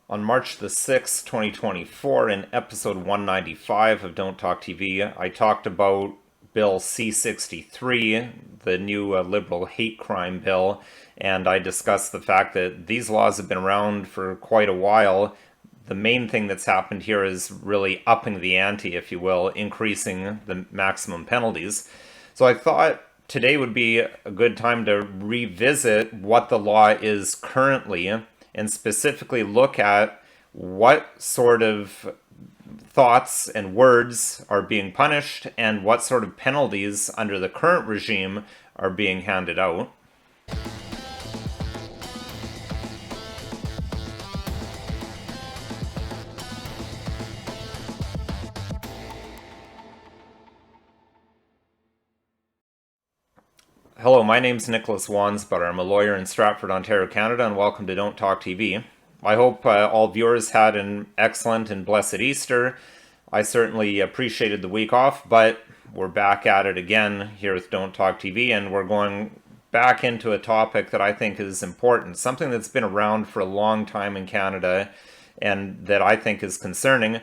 On March the 6th, 2024, in episode 195 of Don't Talk TV, I talked about Bill C-63, the new liberal hate crime bill, and I discussed the fact that these laws have been around for quite a while. The main thing that's happened here is really upping the ante, if you will, increasing the maximum penalties. So I thought today would be a good time to revisit what the law is currently and specifically look at what sort of thoughts and words are being punished and what sort of penalties under the current regime are being handed out. Hello, my name's Nicholas Wansbutter. I'm a lawyer in Stratford, Ontario, Canada, and welcome to Don't Talk TV. I hope all viewers had an excellent and blessed Easter. I certainly appreciated the week off, but we're back at it again here with Don't Talk TV, and we're going back into a topic that I think is important, something that's been around for a long time in Canada and that I think is concerning,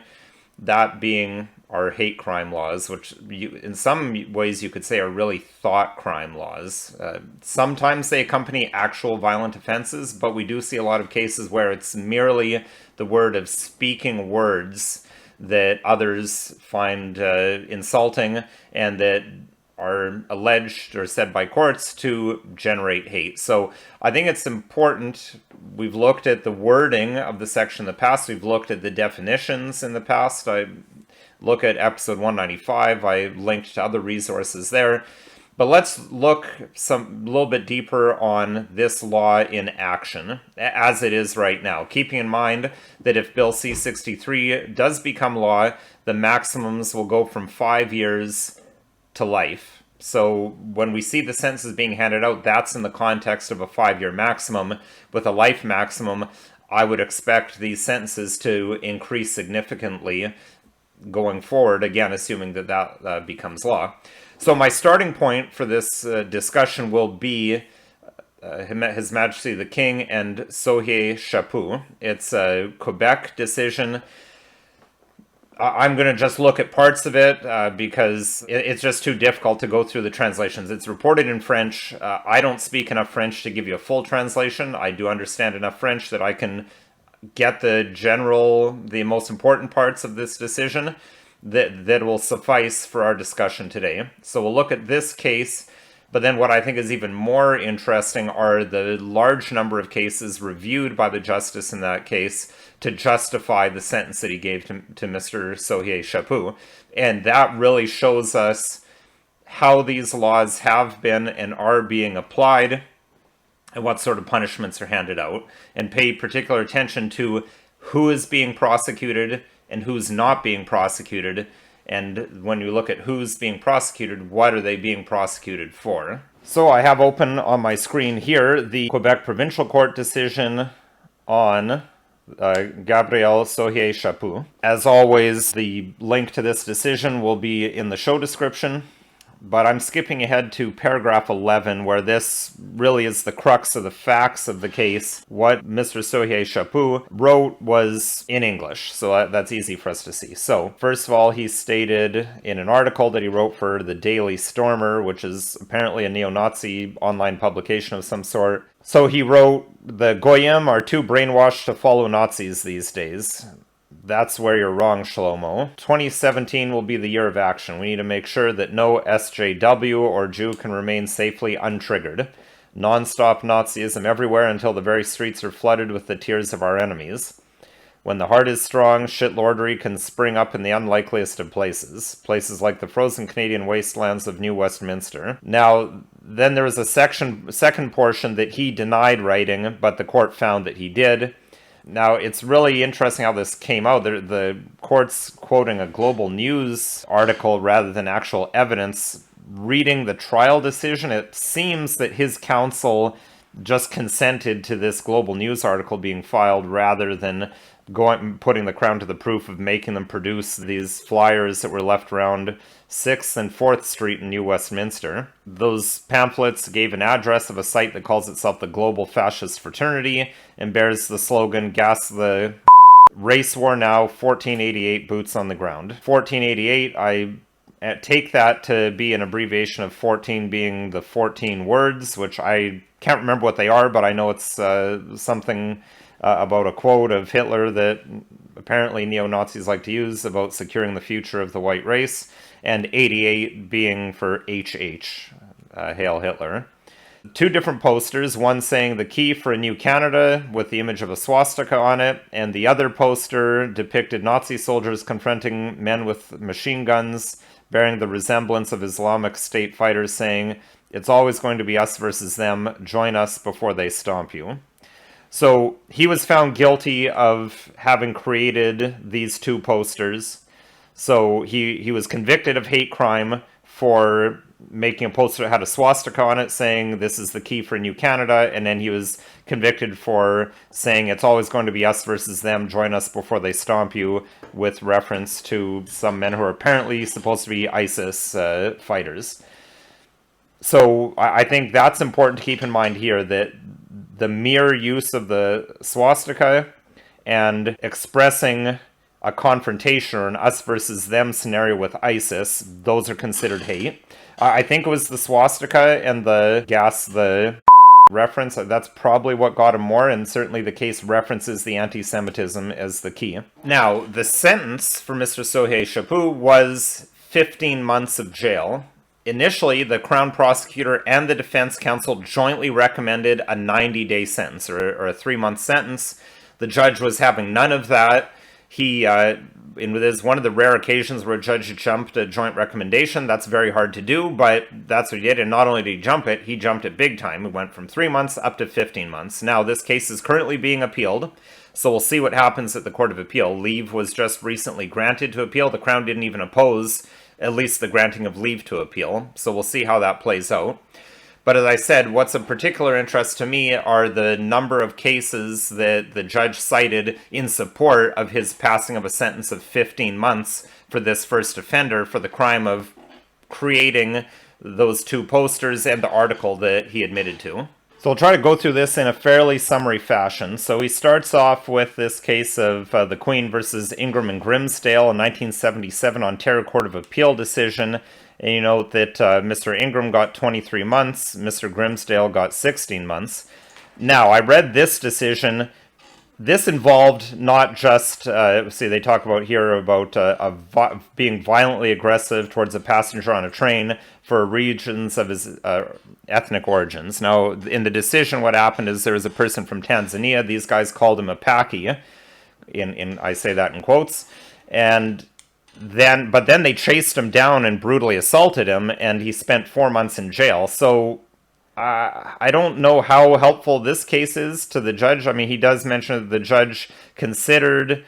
that being our hate crime laws, which in some ways you could say are really thought crime laws. Sometimes they accompany actual violent offenses, but we do see a lot of cases where it's merely the word of speaking words that others find insulting and that are alleged or said by courts to generate hate. So I think it's important. We've looked at the wording of the section in the past. We've looked at the definitions in the past. I look at episode 195. I linked to other resources there. But let's look a little bit deeper on this law in action as it is right now, keeping in mind that if Bill C-63 does become law, the maximums will go from 5 years to life. So when we see the sentences being handed out, that's in the context of a 5-year maximum. With a life maximum, I would expect these sentences to increase significantly going forward, again, assuming that that becomes law. So my starting point for this discussion will be His Majesty the King and Sohier Chaput. It's a Quebec decision. I'm going to just look at parts of it because it's just too difficult to go through the translations. It's reported in French. I don't speak enough French to give you a full translation. I do understand enough French that I can get the most important parts of this decision that will suffice for our discussion today. So we'll look at this case, but then what I think is even more interesting are the large number of cases reviewed by the justice in that case to justify the sentence that he gave to Mr. Sohier Chaput. And that really shows us how these laws have been and are being applied and what sort of punishments are handed out, and pay particular attention to who is being prosecuted and who's not being prosecuted. And when you look at who's being prosecuted, what are they being prosecuted for? So I have open on my screen here the Quebec Provincial Court decision on Gabriel Sohier Chaput. As always, the link to this decision will be in the show description, but I'm skipping ahead to paragraph 11, where this really is the crux of the facts of the case. What Mr. Sohier Chaput wrote was in English, so that's easy for us to see. So, first of all, he stated in an article that he wrote for the Daily Stormer, which is apparently a neo-Nazi online publication of some sort. So he wrote, "The Goyim are too brainwashed to follow Nazis these days. That's where you're wrong, Shlomo. 2017 will be the year of action. We need to make sure that no SJW or Jew can remain safely untriggered. Non-stop Nazism everywhere until the very streets are flooded with the tears of our enemies. When the heart is strong, shitlordery can spring up in the unlikeliest of places. Places like the frozen Canadian wastelands of New Westminster." Now, then there was a second portion that he denied writing, but the court found that he did. Now, it's really interesting how this came out. The court's quoting a Global News article rather than actual evidence. Reading the trial decision, it seems that his counsel just consented to this Global News article being filed rather than putting the crown to the proof of making them produce these flyers that were left around 6th and 4th Street in New Westminster. Those pamphlets gave an address of a site that calls itself the Global Fascist Fraternity and bears the slogan, "Gas the Race war now, 1488, boots on the ground. 1488, I take that to be an abbreviation of 14 being the 14 words, which I can't remember what they are, but I know it's something about a quote of Hitler that apparently neo-Nazis like to use about securing the future of the white race, and 88 being for HH, Hail Hitler. Two different posters, one saying the key for a new Canada with the image of a swastika on it, and the other poster depicted Nazi soldiers confronting men with machine guns bearing the resemblance of Islamic State fighters saying, "It's always going to be us versus them, join us before they stomp you." So he was found guilty of having created these two posters. So he was convicted of hate crime for making a poster that had a swastika on it saying this is the key for New Canada, and then he was convicted for saying it's always going to be us versus them, join us before they stomp you, with reference to some men who are apparently supposed to be ISIS fighters. So I think that's important to keep in mind here, that the mere use of the swastika and expressing a confrontation or an us versus them scenario with ISIS, those are considered hate. I think it was the swastika and the reference, that's probably what got him more, and certainly the case references the anti-Semitism as the key. Now, the sentence for Mr. Sohei Chaput was 15 months of jail. Initially, the Crown Prosecutor and the Defense Counsel jointly recommended a 90-day sentence, or a 3-month sentence. The judge was having none of that. He, there's one of the rare occasions where a judge jumped a joint recommendation. That's very hard to do, but that's what he did. And not only did he jumped it big time. He went from 3 months up to 15 months. Now, this case is currently being appealed, so we'll see what happens at the Court of Appeal. Leave was just recently granted to appeal. The Crown didn't even oppose at least the granting of leave to appeal, so we'll see how that plays out. But as I said, what's of particular interest to me are the number of cases that the judge cited in support of his passing of a sentence of 15 months for this first offender for the crime of creating those two posters and the article that he admitted to. So I'll try to go through this in a fairly summary fashion. So he starts off with this case of the Queen versus Ingram and Grimsdale, a 1977 Ontario Court of Appeal decision. And you note that Mr. Ingram got 23 months, Mr. Grimsdale got 16 months. Now, I read this decision. This involved not just, they talk about here about being violently aggressive towards a passenger on a train for regions of his ethnic origins. Now, in the decision, what happened is there was a person from Tanzania. These guys called him a Paki, I say that in quotes, but then they chased him down and brutally assaulted him, and he spent 4 months in jail. So I don't know how helpful this case is to the judge. I mean, he does mention that the judge considered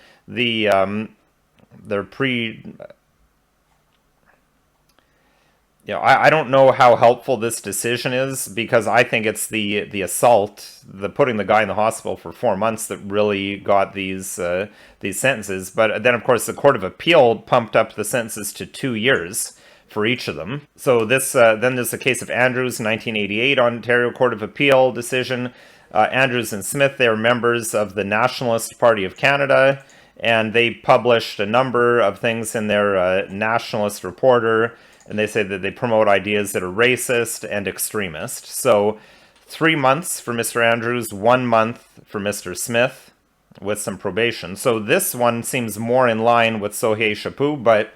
I don't know how helpful this decision is, because I think it's the assault, the putting the guy in the hospital for 4 months that really got these sentences. But then, of course, the Court of Appeal pumped up the sentences to 2 years for each of them. So this then there's the case of Andrews, 1988 Ontario Court of Appeal decision. Andrews and Smith, they are members of the Nationalist Party of Canada, and they published a number of things in their Nationalist Reporter, and they say that they promote ideas that are racist and extremist. So 3 months for Mr. Andrews, 1 month for Mr. Smith, with some probation. So this one seems more in line with Sohei Chaput, but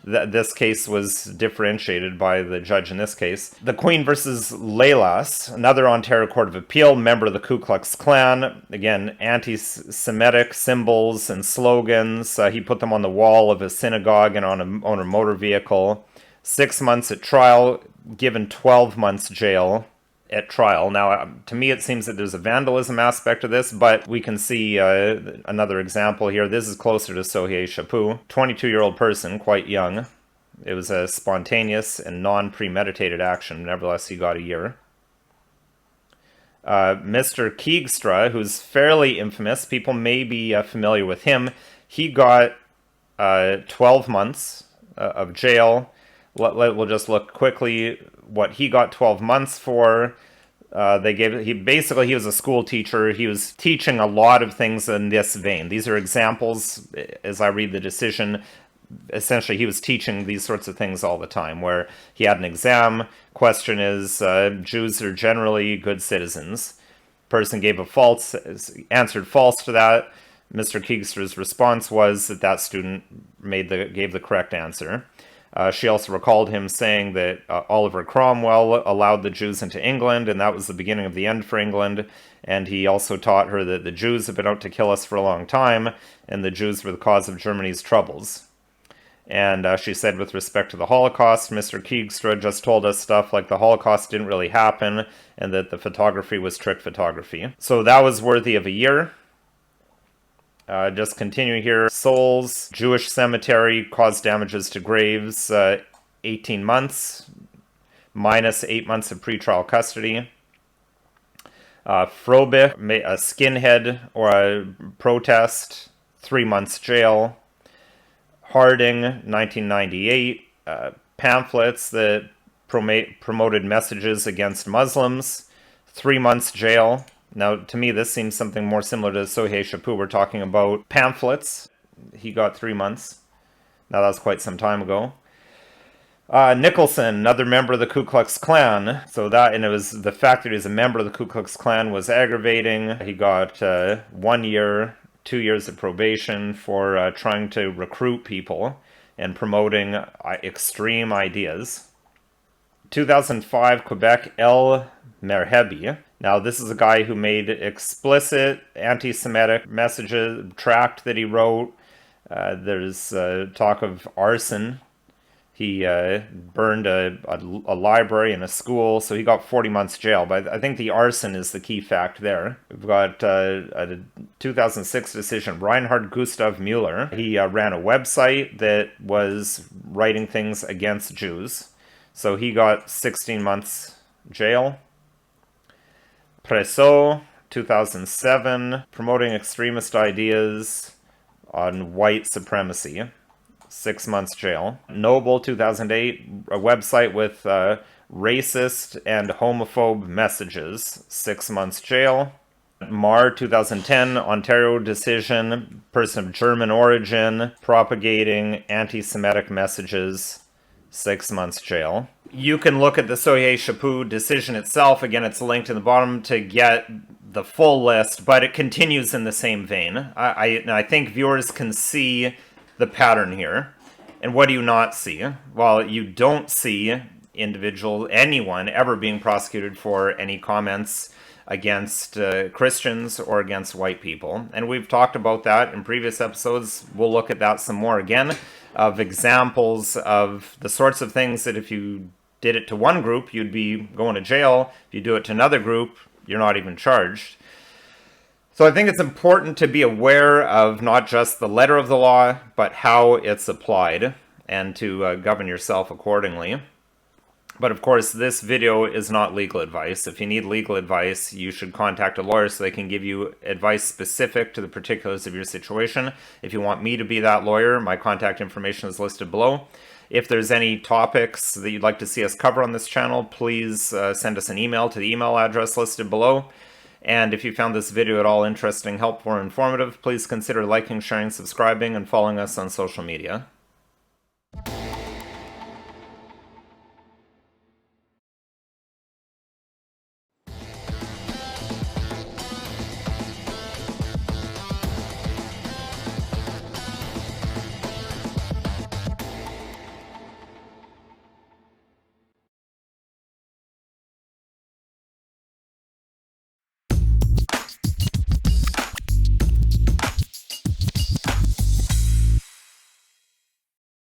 this case was differentiated by the judge in this case. The Queen versus Leilas, another Ontario Court of Appeal, member of the Ku Klux Klan. Again, anti-Semitic symbols and slogans. He put them on the wall of a synagogue and on a motor vehicle. 6 months at trial, given 12 months jail at trial. Now, to me, it seems that there's a vandalism aspect to this, but we can see another example here. This is closer to Sohei Chaput. 22-year-old person, quite young. It was a spontaneous and non-premeditated action. Nevertheless, he got a year. Mr. Keegstra, who's fairly infamous, people may be familiar with him. He got 12 months of jail. We'll just look quickly what he got 12 months for. He was a school teacher. He was teaching a lot of things in this vein. These are examples, as I read the decision. Essentially, he was teaching these sorts of things all the time, where he had an exam. Question is, Jews are generally good citizens. Person answered false to that. Mr. Keegster's response was that student gave the correct answer. She also recalled him saying that Oliver Cromwell allowed the Jews into England, and that was the beginning of the end for England. And he also taught her that the Jews have been out to kill us for a long time, and the Jews were the cause of Germany's troubles. And she said, with respect to the Holocaust, Mr. Keegstra just told us stuff like the Holocaust didn't really happen, and that the photography was trick photography. So that was worthy of a year. Just continuing here. Souls, Jewish cemetery, caused damages to graves, 18 months, minus 8 months of pretrial custody. Frobe, a skinhead or a protest, 3 months jail. Harding, 1998, pamphlets that promoted messages against Muslims, 3 months jail. Now, to me, this seems something more similar to Sohei Shapu. We're talking about pamphlets. He got 3 months. Now, that was quite some time ago. Nicholson, another member of the Ku Klux Klan. And it was the fact that he was a member of the Ku Klux Klan was aggravating. He got 1 year, 2 years of probation for trying to recruit people and promoting extreme ideas. 2005, Quebec, El Merhebi. Now, this is a guy who made explicit anti-Semitic messages, tract that he wrote. There's talk of arson. He burned a library and a school, so he got 40 months jail. But I think the arson is the key fact there. We've got a 2006 decision, Reinhard Gustav Müller. He ran a website that was writing things against Jews. So he got 16 months jail. Presso, 2007, promoting extremist ideas on white supremacy. 6 months jail. Noble, 2008, a website with racist and homophobe messages. 6 months jail. Marr, 2010, Ontario decision, person of German origin, propagating anti-Semitic messages. 6 months jail. You can look at the Sohei Shapu decision itself. Again, it's linked in the bottom to get the full list, but it continues in the same vein. I think viewers can see the pattern here. And what do you not see? Well, you don't see anyone ever being prosecuted for any comments against Christians or against white people. And we've talked about that in previous episodes. We'll look at that some more again, of examples of the sorts of things that if you did it to one group, you'd be going to jail. If you do it to another group, you're not even charged. So I think it's important to be aware of not just the letter of the law, but how it's applied, and to govern yourself accordingly. But of course, this video is not legal advice. If you need legal advice, you should contact a lawyer so they can give you advice specific to the particulars of your situation. If you want me to be that lawyer, my contact information is listed below. If there's any topics that you'd like to see us cover on this channel, please send us an email to the email address listed below. And if you found this video at all interesting, helpful, or informative, please consider liking, sharing, subscribing, and following us on social media.